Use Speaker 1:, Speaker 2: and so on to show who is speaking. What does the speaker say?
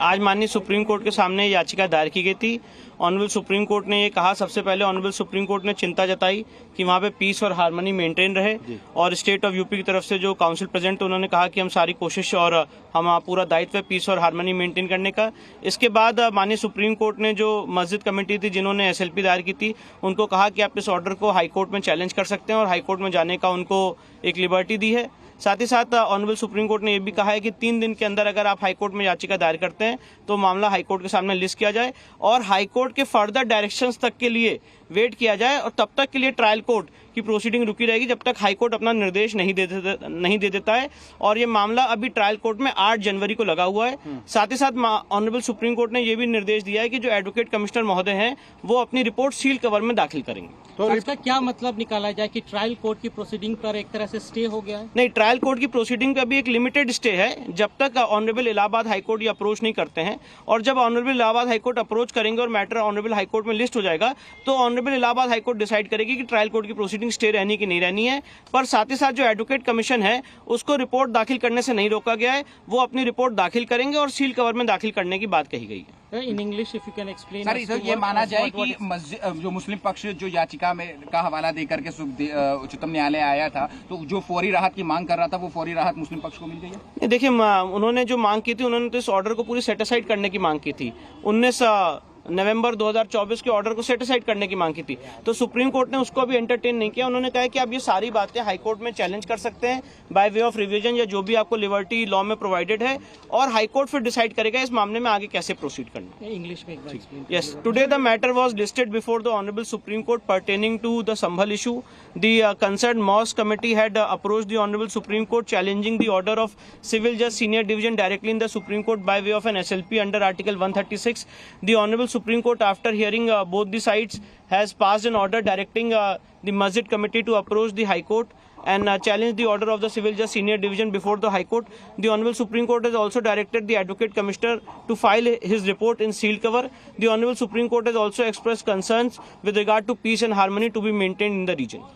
Speaker 1: आज माननीय supreme court के सामने याचिका दायर की गई थी। ऑनरेबल सुप्रीम कोर्ट ने ये कहा, सबसे पहले ऑनरेबल सुप्रीम कोर्ट ने चिंता जताई कि वहाँ पे पीस और हार्मनी मेंटेन रहे, और स्टेट ऑफ यूपी की तरफ से जो काउंसिल प्रेजेंट है उन्होंने कहा कि हम सारी कोशिश और हम पूरा दायित्व है पीस और हार्मनी मेंटेन करने का। इसके बाद माननीय सुप्रीम कोर्ट ने जो मस्जिद कमेटी थी जिन्होंने SLP दायर की थी उनको कहा कि आप इस ऑर्डर को हाई कोर्ट में चैलेंज कर सकते हैं, और हाई कोर्ट में जाने का उनको एक लिबर्टी दी है। साथ ही साथ ऑनरेबल सुप्रीम कोर्ट ने यह भी कहा है कि 3 दिन के अंदर अगर आप हाई कोर्ट में याचिका दायर करते हैं तो मामला हाई कोर्ट के सामने लिस्ट किया जाए और हाई कोर्ट के फर्दर डायरेक्शंस तक के लिए वेट किया जाए, और तब तक के लिए ट्रायल कोर्ट की प्रोसीडिंग रुकी रहेगी जब तक हाई कोर्ट अपना निर्देश नहीं दे देता है। और ये मामला अभी ट्रायल कोर्ट में 8 जनवरी को लगा हुआ है। साथ ही साथ ऑनरेबल सुप्रीम कोर्ट ने यह भी निर्देश दिया है कि जो एडवोकेट कमिश्नर महोदय हैं वो अपनी रिपोर्ट सील कवर में दाखिल करेंगे।
Speaker 2: तो इसका क्या मतलब निकाला जाए कि ट्रायल कोर्ट की प्रोसीडिंग पर एक तरह से स्टे हो गया है?
Speaker 1: नहीं, ट्रायल कोर्ट की प्रोसीडिंग का भी एक लिमिटेड स्टे है जब तक ऑनरेबल इलाहाबाद हाईकोर्ट ये अप्रोच नहीं करते हैं, और जब ऑनरेबल इलाहाबाद हाईकोर्ट अप्रोच करेंगे और मैटर ऑनरेबल हाईकोर्ट में लिस्ट हो जाएगा तो ऑनरेबल इलाहाबाद हाईकोर्ट डिसाइड करेगी कि ट्रायल कोर्ट की प्रोसीडिंग स्टे रहनी कि नहीं रहनी है। पर साथ ही साथ जो एडवोकेट कमीशन है उसको रिपोर्ट दाखिल करने से नहीं रोका गया है, वो अपनी रिपोर्ट दाखिल करेंगे और सील कवर में दाखिल करने की बात कही गई है।
Speaker 2: In English if you can explain.
Speaker 3: Sir, तो ये माना जाए कि जो मुस्लिम पक्ष जो याचिका में का हवाला देकर के उच्चतम न्यायालय आया था, तो जो फौरी राहत की मांग कर रहा था वो फौरी राहत मुस्लिम पक्ष को मिल गई है?
Speaker 1: देखिए, उन्होंने जो मांग की थी, उन्होंने तो इस ऑर्डर को पूरी सेटिसाइड करने की मांग की थी। 19 नवंबर 2024 के ऑर्डर को सेटिसाइड करने की मांग की थी, तो सुप्रीम कोर्ट ने उसको अभी एंटरटेन नहीं किया। उन्होंने कहा कि आप ये सारी बातें हाई कोर्ट में चैलेंज कर सकते हैं बाय वे ऑफ रिवीजन, या जो भी आपको लिबर्टी लॉ में प्रोवाइडेड है, और हाई कोर्ट फिर डिसाइड करेगा इस मामले में आगे कैसे प्रोसीड करना।
Speaker 2: इंग्लिश में एक बार explain.
Speaker 1: Yes, today the matter was listed before the honourable Supreme Court pertaining to the Sambhal issue. The concerned mosque committee had approached the honourable Supreme Court challenging the order of civil जज senior division directly in the Supreme Court by way of an SLP under article 136। The honourable Supreme Court after hearing both the sides has passed an order directing the Masjid committee to approach the High Court and challenge the order of the Civil Judge Senior Division before the High Court. The Honorable Supreme Court has also directed the Advocate Commissioner to file his report in sealed cover. The Honorable Supreme Court has also expressed concerns with regard to peace and harmony to be maintained in the region.